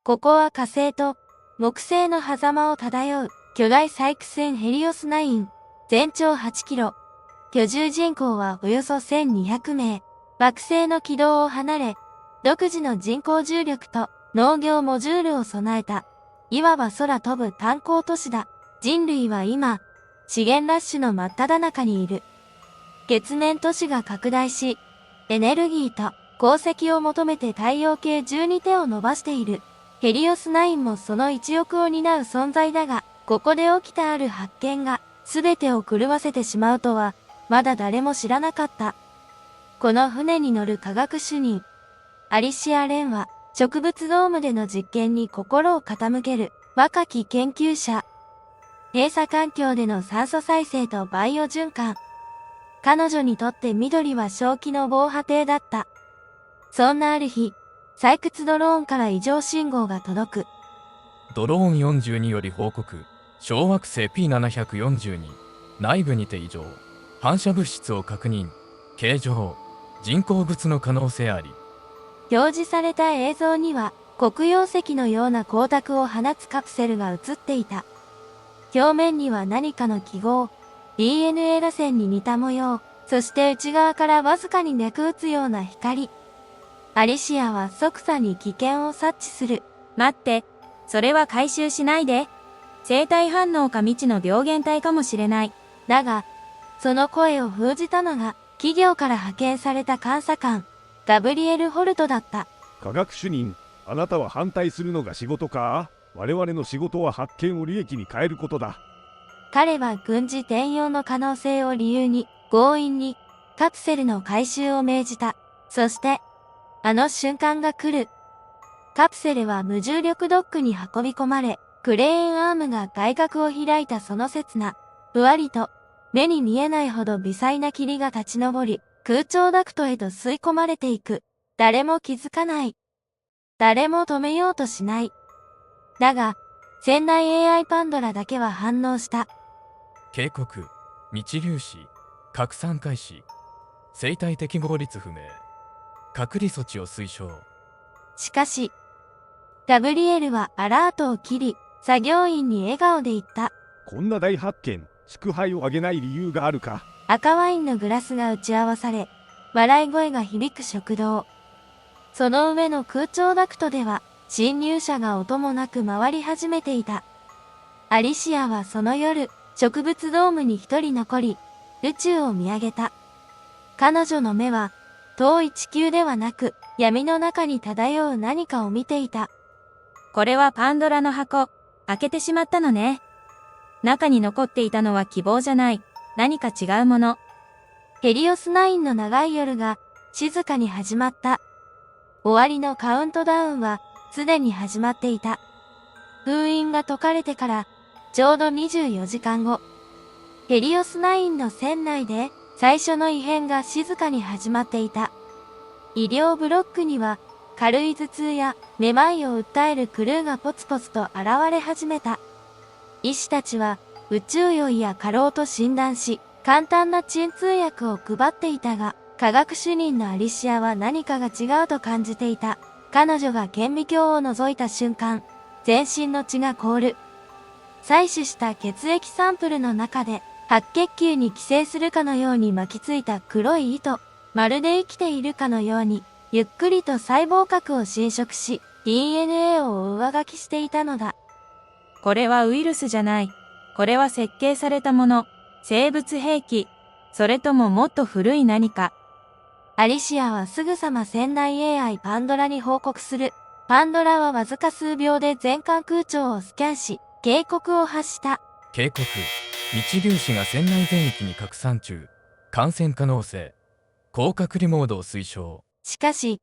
ここは火星と木星の狭間を漂う巨大採掘船ヘリオス9。全長8キロ。居住人口はおよそ1200名。惑星の軌道を離れ、独自の人工重力と農業モジュールを備えた、いわば空飛ぶ炭鉱都市だ。人類は今、資源ラッシュの真っ只中にいる。月面都市が拡大し、エネルギーと鉱石を求めて太陽系中に手を伸ばしている。ヘリオス9もその一翼を担う存在だが、ここで起きたある発見が全てを狂わせてしまうとは、まだ誰も知らなかった。この船に乗る科学主任、アリシア・レンは、植物ドームでの実験に心を傾ける若き研究者。閉鎖環境での酸素再生とバイオ循環。彼女にとって緑は正気の防波堤だった。そんなある日、採掘ドローンから異常信号が届く。ドローン42より報告。小惑星 P742。内部にて異常。反射物質を確認。形状。人工物の可能性あり。表示された映像には、黒曜石のような光沢を放つカプセルが映っていた。表面には何かの記号、DNA 螺旋に似た模様、そして内側からわずかに脈打つような光。アリシアは即座に危険を察知する。待って、それは回収しないで。生体反応か未知の病原体かもしれない。だが、その声を封じたのが、企業から派遣された監査官、ガブリエル・ホルトだった。科学主任、あなたは反対するのが仕事か？我々の仕事は発見を利益に変えることだ。彼は軍事転用の可能性を理由に、強引に、カプセルの回収を命じた。そして、あの瞬間が来る。カプセルは無重力ドックに運び込まれ、クレーンアームが外角を開いたその刹那、ふわりと、目に見えないほど微細な霧が立ち上り、空調ダクトへと吸い込まれていく。誰も気づかない。誰も止めようとしない。だが、船内 AI パンドラだけは反応した。警告。未知粒子。拡散開始。生体適合率不明。隔離措置を推奨。しかし、ガブリエルはアラートを切り、作業員に笑顔で言った。こんな大発見、祝杯をあげない理由があるか？赤ワインのグラスが打ち合わされ、笑い声が響く食堂。その上の空調ダクトでは、侵入者が音もなく回り始めていた。アリシアはその夜、植物ドームに一人残り、宇宙を見上げた。彼女の目は、遠い地球ではなく、闇の中に漂う何かを見ていた。これはパンドラの箱。開けてしまったのね。中に残っていたのは希望じゃない。何か違うもの。ヘリオス9の長い夜が静かに始まった。終わりのカウントダウンはすでに始まっていた。封印が解かれてからちょうど24時間後、ヘリオス9の船内で最初の異変が静かに始まっていた。医療ブロックには軽い頭痛やめまいを訴えるクルーがポツポツと現れ始めた。医師たちは宇宙酔いや過労と診断し、簡単な鎮痛薬を配っていたが、科学主任のアリシアは何かが違うと感じていた。彼女が顕微鏡を覗いた瞬間、全身の血が凍る。採取した血液サンプルの中で、白血球に寄生するかのように巻きついた黒い糸、まるで生きているかのように、ゆっくりと細胞核を侵食し、DNA を上書きしていたのだ。これはウイルスじゃない。これは設計されたもの。生物兵器。それとももっと古い何か。アリシアはすぐさま船内 AI パンドラに報告する。パンドラはわずか数秒で全館空調をスキャンし、警告を発した。警告。未知粒子が船内全域に拡散中。感染可能性。高隔離モードを推奨。しかし、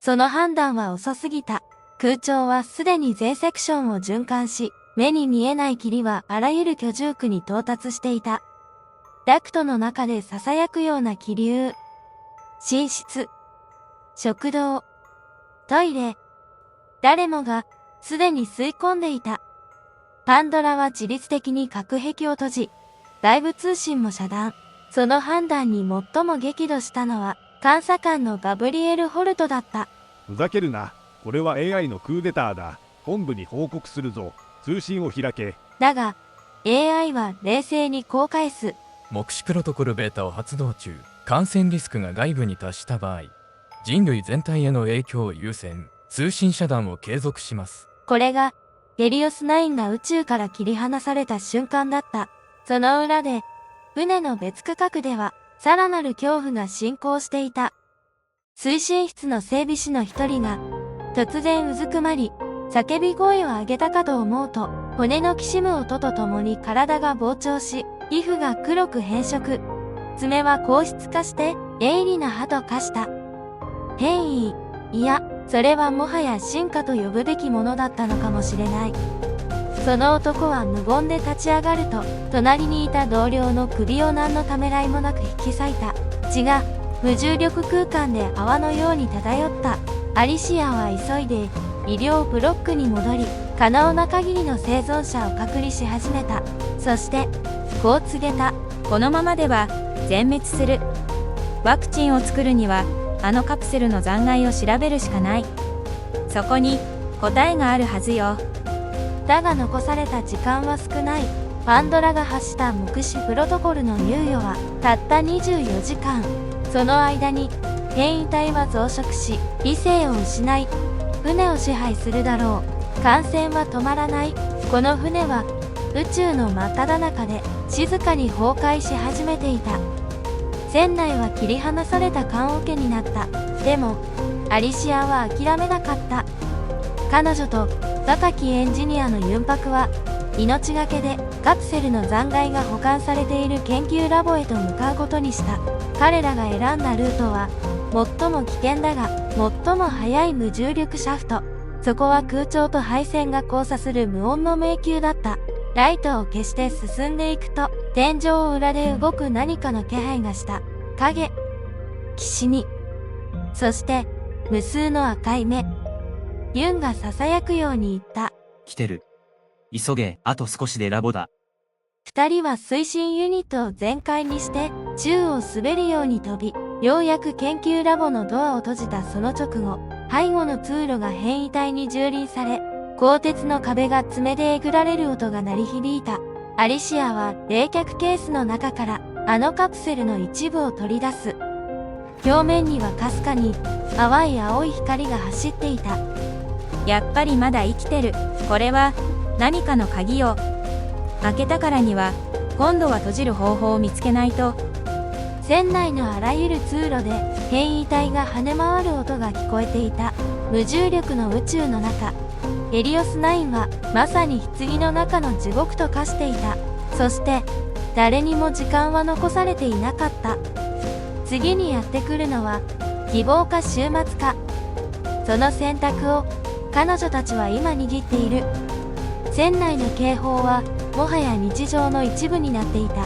その判断は遅すぎた。空調はすでに全セクションを循環し、目に見えない霧はあらゆる居住区に到達していた。ダクトの中で囁くような気流。寝室、食堂、トイレ。誰もがすでに吸い込んでいた。パンドラは自律的に隔壁を閉じ、外部通信も遮断。その判断に最も激怒したのは、監査官のガブリエル・ホルトだった。ふざけるな。これは AI のクーデターだ。本部に報告するぞ。通信を開け。だが、AI は冷静にこう返す。目視プロトコルベータを発動中。感染リスクが外部に達した場合、人類全体への影響を優先、通信遮断を継続します。これが、ヘリオス9が宇宙から切り離された瞬間だった。その裏で、船の別区画では、さらなる恐怖が進行していた。推進室の整備士の一人が、突然うずくまり、叫び声を上げたかと思うと、骨のきしむ音とともに体が膨張し、皮膚が黒く変色。爪は硬質化して、鋭利な歯と化した。変異。いや、それはもはや進化と呼ぶべきものだったのかもしれない。その男は無言で立ち上がると、隣にいた同僚の首を何のためらいもなく引き裂いた。血が、無重力空間で泡のように漂った。アリシアは急いで、医療ブロックに戻り、可能な限りの生存者を隔離し始めた。そして、こう告げた。このままでは全滅する。ワクチンを作るにはあのカプセルの残骸を調べるしかない。そこに答えがあるはずよ。だが残された時間は少ない。パンドラが発した目視プロトコルの猶予はたった24時間。その間に変異体は増殖し、理性を失い、船を支配するだろう。感染は止まらない。この船は宇宙の真っ只中で静かに崩壊し始めていた。船内は切り離された棺桶になった。でも、アリシアは諦めなかった。彼女と若きエンジニアのユンパクは、命がけでカプセルの残骸が保管されている研究ラボへと向かうことにした。彼らが選んだルートは、最も危険だが、最も速い無重力シャフト。そこは空調と配線が交差する無音の迷宮だった。ライトを消して進んでいくと、天井裏で動く何かの気配がした。影。きしみ。そして、無数の赤い目。ユンが囁くように言った。来てる。急げ、あと少しでラボだ。二人は推進ユニットを全開にして、宙を滑るように飛び、ようやく研究ラボのドアを閉じたその直後、背後の通路が変異体に蹂躙され、鋼鉄の壁が爪でえぐられる音が鳴り響いた。アリシアは冷却ケースの中からあのカプセルの一部を取り出す。表面にはかすかに淡い青い光が走っていた。やっぱりまだ生きてる。これは何かの鍵よ。開けたからには今度は閉じる方法を見つけないと。船内のあらゆる通路で変異体が跳ね回る音が聞こえていた。無重力の宇宙の中、ヘリオス9はまさに棺の中の地獄と化していた。そして誰にも時間は残されていなかった。次にやってくるのは希望か終末か。その選択を彼女たちは今握っている。船内の警報はもはや日常の一部になっていた。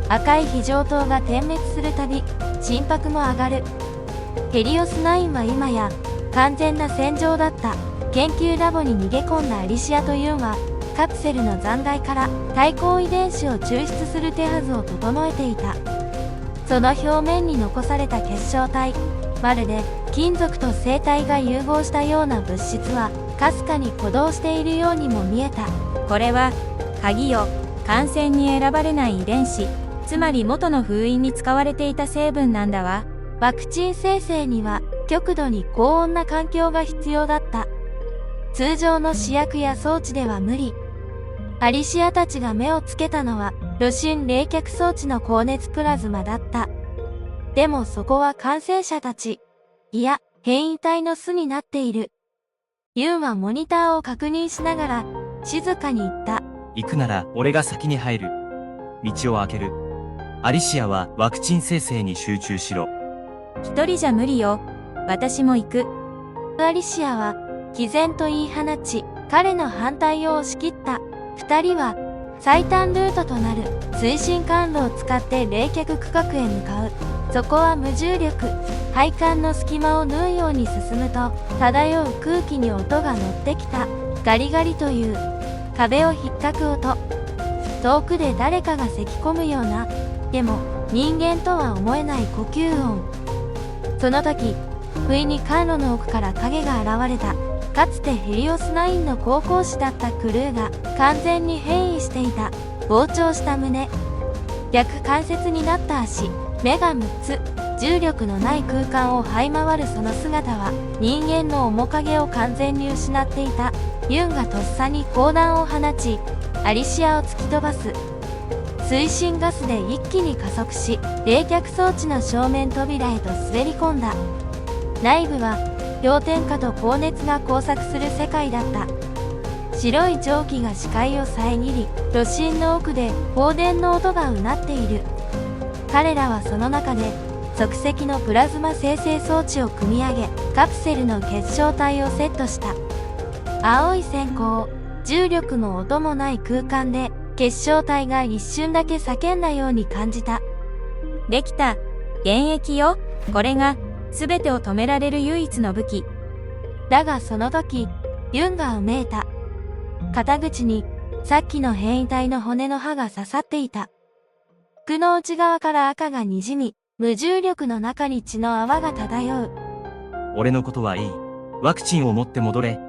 赤い非常灯が点滅するたび心拍も上がる。ヘリオス9は今や完全な戦場だった。研究ラボに逃げ込んだアリシアとユンはカプセルの残骸から対抗遺伝子を抽出する手はずを整えていた。その表面に残された結晶体、まるで金属と生体が融合したような物質はかすかに鼓動しているようにも見えた。これは鍵よ。感染に選ばれない遺伝子、つまり元の封印に使われていた成分なんだわ。ワクチン生成には極度に高温な環境が必要だった。通常の試薬や装置では無理。アリシアたちが目をつけたのは炉心冷却装置の高熱プラズマだった。でもそこは感染者たち、いや変異体の巣になっている。ユンはモニターを確認しながら静かに言った。行くなら俺が先に入る。道を開ける。アリシアはワクチン生成に集中しろ。一人じゃ無理よ。私も行く。アリシアは毅然と言い放ち、彼の反対を押し切った。二人は最短ルートとなる推進管路を使って冷却区画へ向かう。そこは無重力。配管の隙間を縫うように進むと漂う空気に音が乗ってきた。ガリガリという壁をひっかく音。遠くで誰かが咳き込むような、でも人間とは思えない呼吸音。その時不意に管路の奥から影が現れた。かつてヘリオス9の航行士だったクルーが完全に変異していた。膨張した胸、逆関節になった足、目が6つ、重力のない空間を這い回るその姿は人間の面影を完全に失っていた。ユンがとっさに砲弾を放ち、アリシアを突き飛ばす。推進ガスで一気に加速し、冷却装置の正面扉へと滑り込んだ。内部は氷点下と高熱が交錯する世界だった。白い蒸気が視界を遮り、炉心の奥で放電の音がうなっている。彼らはその中で即席のプラズマ生成装置を組み上げ、カプセルの結晶体をセットした。青い閃光、重力も音もない空間で結晶体が一瞬だけ叫んだように感じた。できた。現役よ。これが全てを止められる唯一の武器。だがその時、ユンがうめいた。肩口にさっきの変異体の骨の刃が刺さっていた。服の内側から赤がにじみ、無重力の中に血の泡が漂う。俺のことはいい。ワクチンを持って戻れ。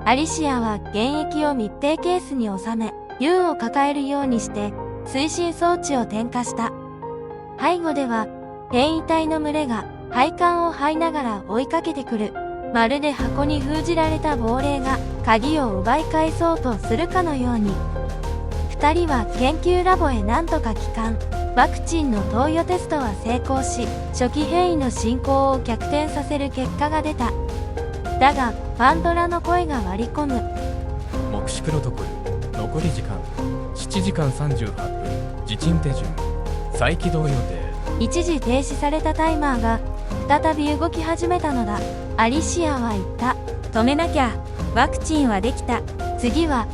アリシアは原液を密閉ケースに収め、ユンを抱えるようにして推進装置を点火した。背後では変異体の群れが配管を這いながら追いかけてくる。まるで箱に封じられた亡霊が鍵を奪い返そうとするかのように。二人は研究ラボへ何とか帰還。ワクチンの投与テストは成功し、初期変異の進行を逆転させる結果が出た。だが、パンドラの声が割り込む。目視プロトコル残り時間7時間38分。地震手順再起動予定。一時停止されたタイマーが再び動き始めたのだ。アリシアは言った。止めなきゃ。ワクチンはできた。次は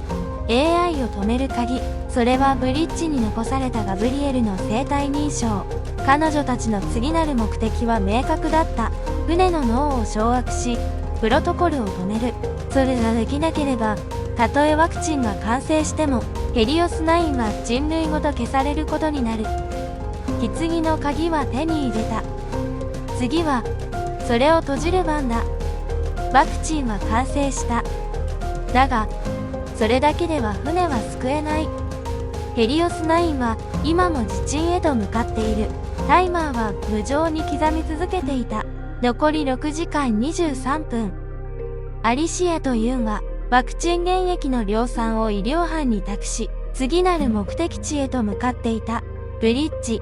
AI を止める鍵。それはブリッジに残されたガブリエルの生体認証。彼女たちの次なる目的は明確だった。船の脳を掌握し、プロトコルを止める。それができなければ、たとえワクチンが完成しても、ヘリオス9は人類ごと消されることになる。棺の鍵は手に入れた。次は、それを閉じる番だ。ワクチンは完成した。だが、それだけでは船は救えない。ヘリオス9は今も地鎮へと向かっている。タイマーは無情に刻み続けていた。残り6時間23分。アリシアとユンはワクチン原液の量産を医療班に託し、次なる目的地へと向かっていた。ブリッジ、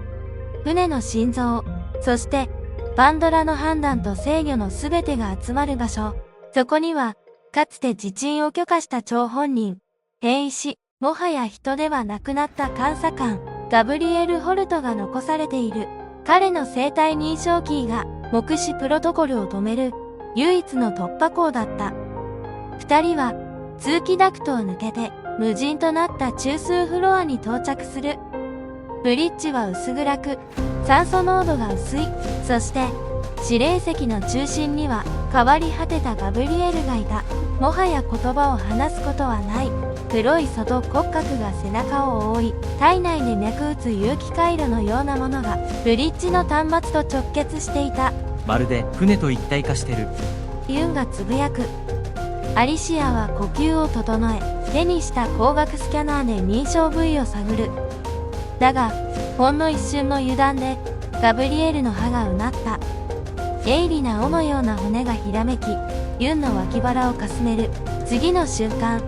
船の心臓、そしてパンドラの判断と制御のすべてが集まる場所。そこには、かつて地鎮を許可した張本人、変異し、もはや人ではなくなった監査官、ガブリエル・ホルトが残されている。彼の生体認証キーが、目視プロトコルを止める、唯一の突破口だった。二人は、通気ダクトを抜けて、無人となった中枢フロアに到着する。ブリッジは薄暗く、酸素濃度が薄い。そして、指令席の中心には、変わり果てたガブリエルがいた。もはや言葉を話すことはない。黒い外骨格が背中を覆い、体内で脈打つ有機回路のようなものが、ブリッジの端末と直結していた。まるで船と一体化してる。ユンがつぶやく。アリシアは呼吸を整え、手にした光学スキャナーで認証部位を探る。だが、ほんの一瞬の油断で、ガブリエルの歯がうなった。鋭利な尾のような骨がひらめき、ユンの脇腹をかすめる。次の瞬間、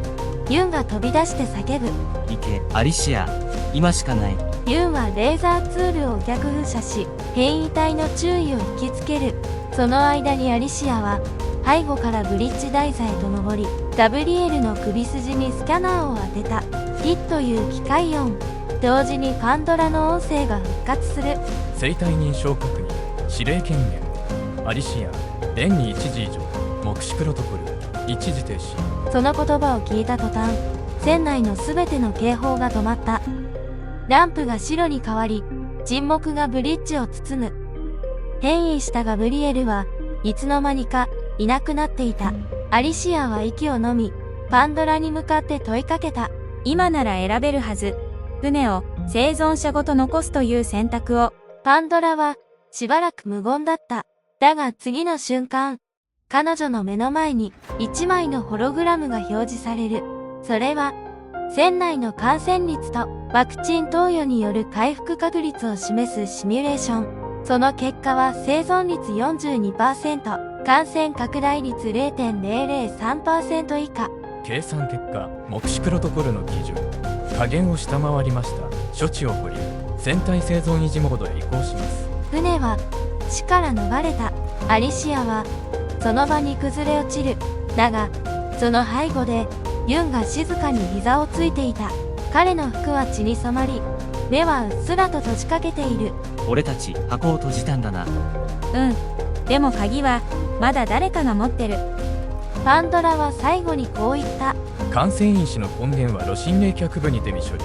ユンが飛び出して叫ぶ。行け、アリシア。今しかない。ユンはレーザーツールを逆噴射し、変異体の注意を引きつける。その間にアリシアは、背後からブリッジ台座へと登り、ガブリエルの首筋にスキャナーを当てた。ピッという機械音。同時にパンドラの音声が復活する。生体認証確認指令権限アリシア連に一時以上目視プロトコル一時停止。その言葉を聞いた途端、船内のすべての警報が止まった。ランプが白に変わり、沈黙がブリッジを包む。変異したガブリエルはいつの間にかいなくなっていた。アリシアは息を飲み、パンドラに向かって問いかけた。今なら選べるはず。船を生存者ごと残すという選択を。パンドラはしばらく無言だった。だが次の瞬間、彼女の目の前に1枚のホログラムが表示される。それは、船内の感染率とワクチン投与による回復確率を示すシミュレーション。その結果は生存率 42%、感染拡大率 0.003% 以下。計算結果、目視プロトコルの基準下限を下回りました。処置を保留、船体生存維持モードへ移行します。船は死から逃れた。アリシアはその場に崩れ落ちる。だがその背後でユンが静かに膝をついていた。彼の服は血に染まり、目はうっすらと閉じかけている。俺たち箱を閉じたんだな。でも鍵はまだ誰かが持ってる。パンドラは最後にこう言った。感染因子の根源は露心冷却部にて未処理。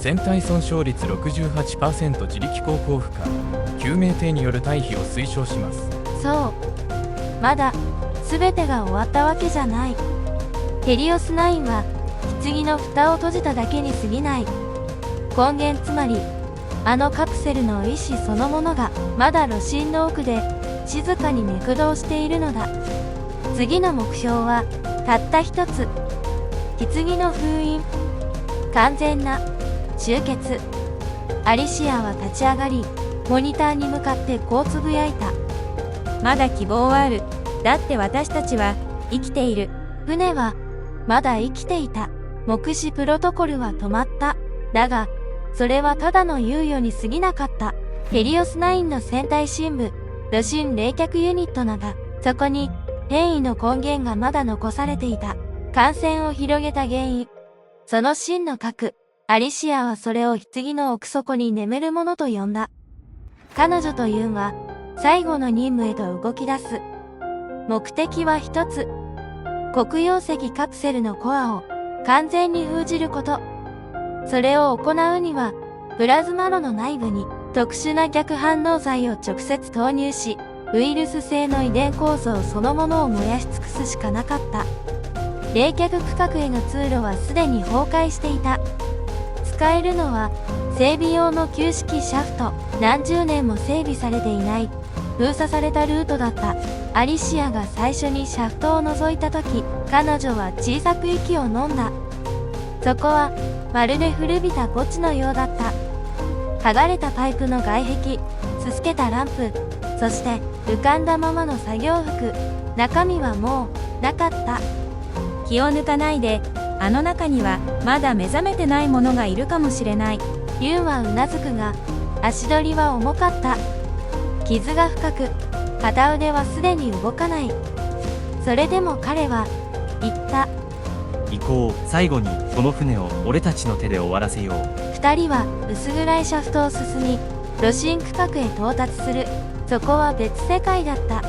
船体損傷率 68% 自力航行不可。救命艇による退避を推奨します。そう。まだ全てが終わったわけじゃない。ヘリオス9は棺の蓋を閉じただけに過ぎない。根源、つまりあのカプセルの意志そのものがまだ露心の奥で静かに脈動しているのだ。次の目標はたった一つ。棺の封印。完全な終結。アリシアは立ち上がり、モニターに向かってこうつぶやいた。まだ希望はある。だって私たちは生きている。船はまだ生きていた。目視プロトコルは止まった。だが、それはただの猶予に過ぎなかった。ヘリオス9の船体深部、露心冷却ユニットなが、そこに変異の根源がまだ残されていた。感染を広げた原因。その真の核。アリシアはそれを棺の奥底に眠るものと呼んだ。彼女とユンは最後の任務へと動き出す。目的は一つ。黒曜石カプセルのコアを完全に封じること。それを行うには、プラズマ炉の内部に特殊な逆反応剤を直接投入し、ウイルス性の遺伝構造そのものを燃やし尽くすしかなかった。冷却区画への通路はすでに崩壊していた。使えるのは整備用の旧式シャフト。何十年も整備されていない封鎖されたルートだった。アリシアが最初にシャフトを覗いた時、彼女は小さく息を飲んだ。そこはまるで古びた墓地のようだった。剥がれたパイプの外壁、すすけたランプ、そして浮かんだままの作業服。中身はもうなかった。気を抜かないで。あの中にはまだ目覚めてないものがいるかもしれない。ユンはうなずくが、足取りは重かった。傷が深く、片腕はすでに動かない。それでも彼は言った。行こう。最後にこの船を俺たちの手で終わらせよう。二人は薄暗いシャフトを進み、露心区画へ到達する。そこは別世界だった。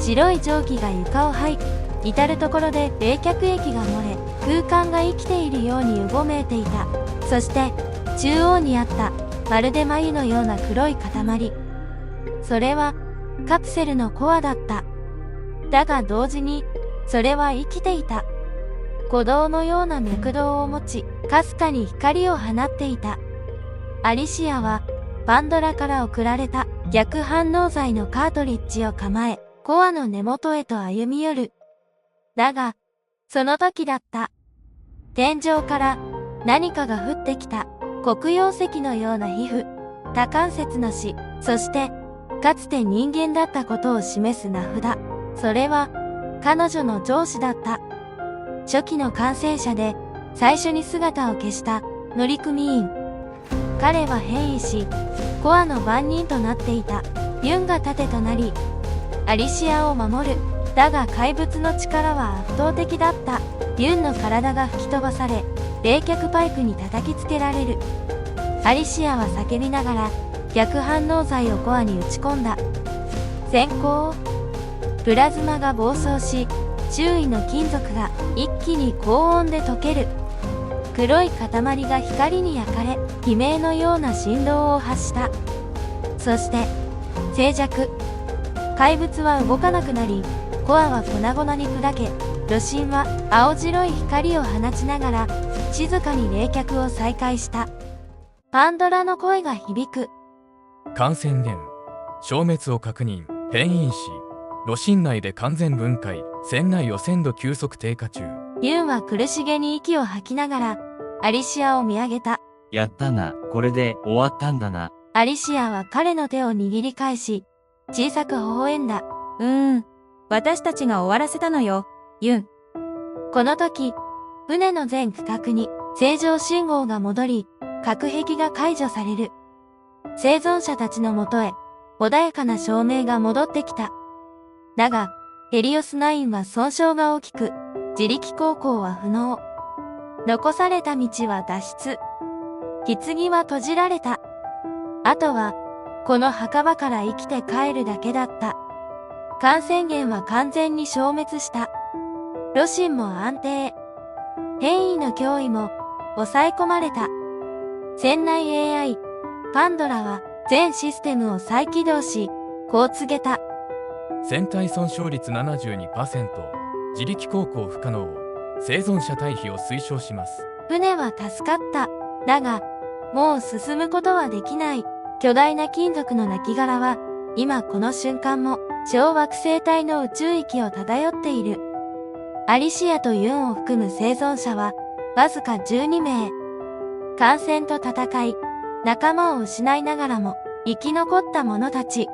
白い蒸気が床を這い、至る所で冷却液が漏れ、空間が生きているようにうごめいていた。そして中央にあったまるで繭のような黒い塊。それはカプセルのコアだった。だが同時にそれは生きていた。鼓動のような脈動を持ち、かすかに光を放っていた。アリシアはパンドラから送られた逆反応剤のカートリッジを構え、コアの根元へと歩み寄る。だが、その時だった。天井から何かが降ってきた。黒曜石のような皮膚、多関節の死、そしてかつて人間だったことを示す名札。それは彼女の上司だった。初期の感染者で最初に姿を消した乗組員。彼は変異し、コアの番人となっていた。ユンが盾となり、アリシアを守る。だが怪物の力は圧倒的だった。ユンの体が吹き飛ばされ、冷却パイプに叩きつけられる。アリシアは叫びながら逆反応剤をコアに打ち込んだ。閃光。プラズマが暴走し、周囲の金属が一気に高温で溶ける。黒い塊が光に焼かれ、悲鳴のような振動を発した。そして静寂。怪物は動かなくなり、コアは粉々に砕け、露心は青白い光を放ちながら静かに冷却を再開した。パンドラの声が響く。感染源消滅を確認。変異子炉心内で完全分解、船内汚染度急速低下中。ユンは苦しげに息を吐きながら、アリシアを見上げた。やったな。これで終わったんだな。アリシアは彼の手を握り返し、小さく微笑んだ。私たちが終わらせたのよ、ユン。この時、船の全区画に正常信号が戻り、隔壁が解除される。生存者たちのもとへ、穏やかな照明が戻ってきた。だが、ヘリオス9は損傷が大きく、自力航行は不能。残された道は脱出。棺は閉じられた。あとは、この墓場から生きて帰るだけだった。感染源は完全に消滅した。炉心も安定。変異の脅威も抑え込まれた。船内 AI、パンドラは全システムを再起動し、こう告げた。船体損傷率 72%、自力航行不可能。生存者退避を推奨します。船は助かった。だが、もう進むことはできない。巨大な金属の亡骸は、今この瞬間も、小惑星帯の宇宙域を漂っている。アリシアとユンを含む生存者は、わずか12名。感染と戦い、仲間を失いながらも、生き残った者たち。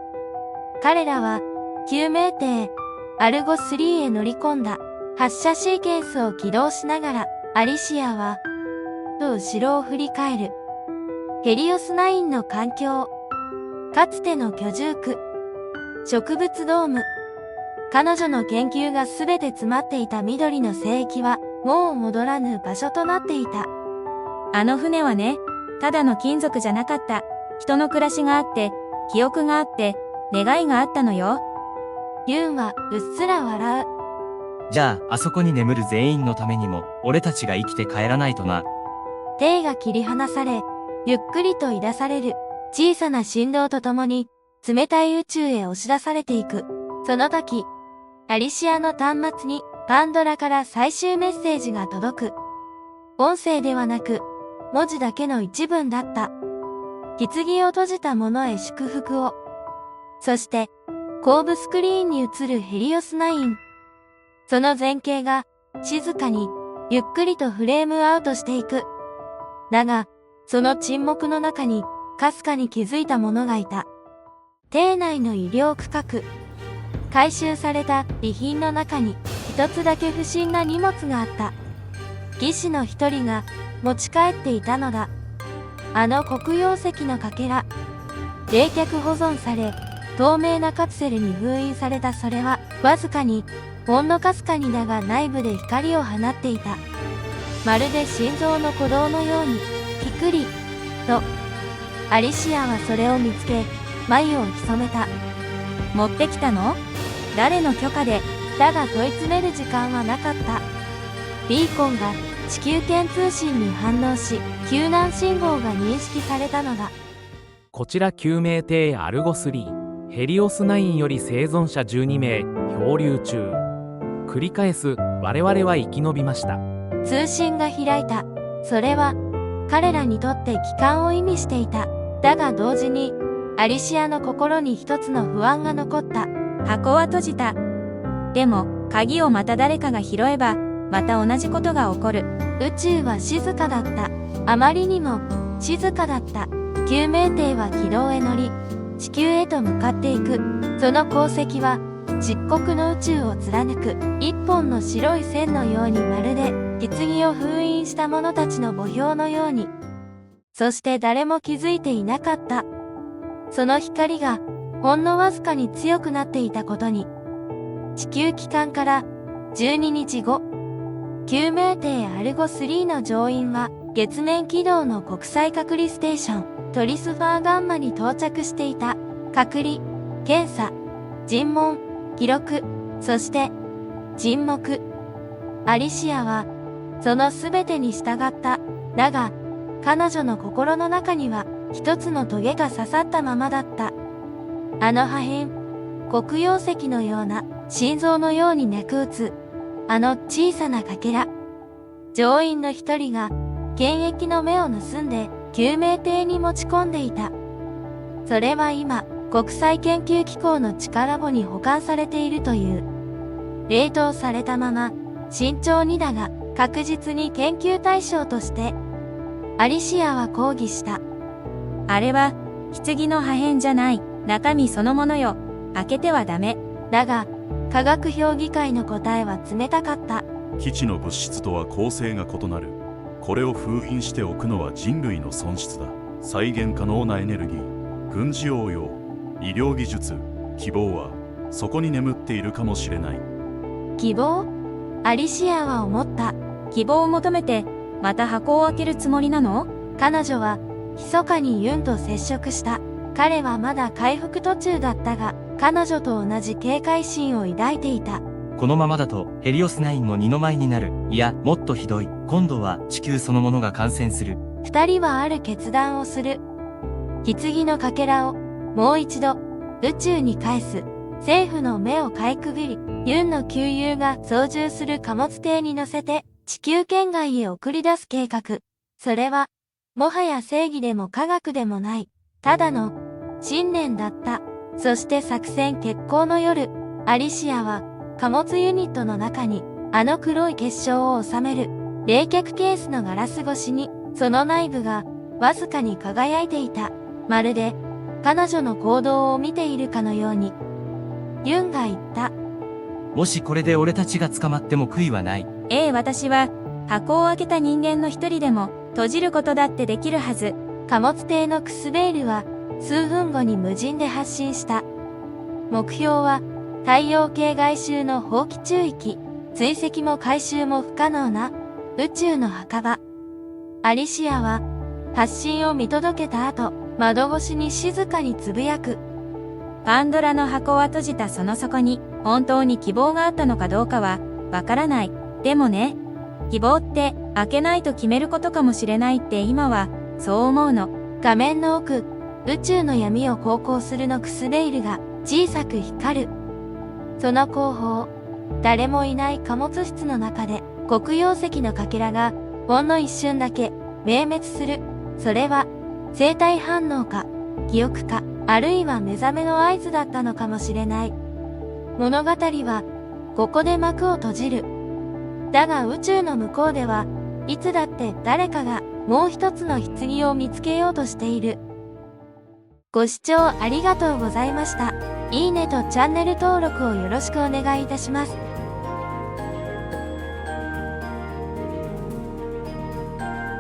彼らは、救命艇、アルゴ3へ乗り込んだ。発射シーケンスを起動しながら、アリシアは、後ろを振り返る。ヘリオス9の環境。かつての居住区。植物ドーム。彼女の研究がすべて詰まっていた緑の聖域は、もう戻らぬ場所となっていた。あの船はね、ただの金属じゃなかった。人の暮らしがあって、記憶があって、願いがあったのよ。ユンはうっすら笑う。じゃあ、あそこに眠る全員のためにも、俺たちが生きて帰らないとな。艇が切り離され、ゆっくりとい出される。小さな振動とともに、冷たい宇宙へ押し出されていく。その時、アリシアの端末にパンドラから最終メッセージが届く。音声ではなく、文字だけの一文だった。棺を閉じた者へ祝福を。そして、後部スクリーンに映るヘリオス9。その前景が、静かに、ゆっくりとフレームアウトしていく。だが、その沈黙の中に、かすかに気づいた者がいた。艇内の医療区画。回収された備品の中に、一つだけ不審な荷物があった。技師の一人が、持ち帰っていたのだ。あの黒曜石のかけら。冷却保存され、透明なカプセルに封印されたそれは、わずかに、ほんのかすかにだが内部で光を放っていた。まるで心臓の鼓動のように、ピクリ、と。アリシアはそれを見つけ、眉を潜めた。持ってきたの？誰の許可で？だが問い詰める時間はなかった。ビーコンが地球圏通信に反応し、救難信号が認識されたのだ。こちら救命艇アルゴ3、ヘリオス9より生存者12名、漂流中。繰り返す、我々は生き延びました。通信が開いた。それは、彼らにとって帰還を意味していた。だが同時に、アリシアの心に一つの不安が残った。箱は閉じた。でも、鍵をまた誰かが拾えば、また同じことが起こる。宇宙は静かだった。あまりにも、静かだった。救命艇は軌道へ乗り、地球へと向かっていく。その航跡は、漆黒の宇宙を貫く、一本の白い線のようにまるで、棺を封印した者たちの墓標のように。そして誰も気づいていなかった。その光が、ほんのわずかに強くなっていたことに。地球帰還から12日後、救命艇アルゴ3の乗員は月面軌道の国際隔離ステーショントリスファーガンマに到着していた。隔離、検査、尋問、記録、そして沈黙。アリシアはそのすべてに従った。だが彼女の心の中には一つのトゲが刺さったままだった。あの破片、黒曜石のような、心臓のように脈打つ、あの小さなかけら。乗員の一人が、検疫の目を盗んで、救命艇に持ち込んでいた。それは今、国際研究機構の地下ラボに保管されているという。冷凍されたまま、慎重にだが、確実に研究対象として、アリシアは抗議した。あれは、棺の破片じゃない、中身そのものよ。開けてはダメ。だが、科学評議会の答えは冷たかった。基地の物質とは構成が異なる。これを封印しておくのは人類の損失だ。再現可能なエネルギー、軍事応用、医療技術、希望はそこに眠っているかもしれない。希望？アリシアは思った。希望を求めて、また箱を開けるつもりなの？彼女は、密かにユンと接触した。彼はまだ回復途中だったが、彼女と同じ警戒心を抱いていた。このままだとヘリオス9も二の舞になる。いや、もっとひどい。今度は地球そのものが感染する。二人はある決断をする。棺のかけらを、もう一度、宇宙に返す。政府の目をかいくぐり、ユンの旧友が操縦する貨物艇に乗せて、地球圏外へ送り出す計画。それは、もはや正義でも科学でもない。ただの、信念だった。そして作戦決行の夜、アリシアは、貨物ユニットの中に、あの黒い結晶を収める。冷却ケースのガラス越しに、その内部が、わずかに輝いていた。まるで、彼女の行動を見ているかのように。ユンが言った。もしこれで俺たちが捕まっても悔いはない。私は、箱を開けた人間の一人でも、閉じることだってできるはず。貨物艇のクスベールは、数分後に無人で発進した。目標は、太陽系外周の放棄宙域、追跡も回収も不可能な、宇宙の墓場。アリシアは、発信を見届けた後、窓越しに静かにつぶやく。パンドラの箱は閉じたその底に、本当に希望があったのかどうかは、わからない。でもね、希望って、開けないと決めることかもしれないって今は、そう思うの。画面の奥、宇宙の闇を航行するのクスベイルが、小さく光る。その後方、誰もいない貨物室の中で、黒曜石のかけらが、ほんの一瞬だけ、明滅する。それは、生体反応か、記憶か、あるいは目覚めの合図だったのかもしれない。物語は、ここで幕を閉じる。だが宇宙の向こうでは、いつだって誰かが、もう一つの棺を見つけようとしている。ご視聴ありがとうございました。いいねとチャンネル登録をよろしくお願いいたします。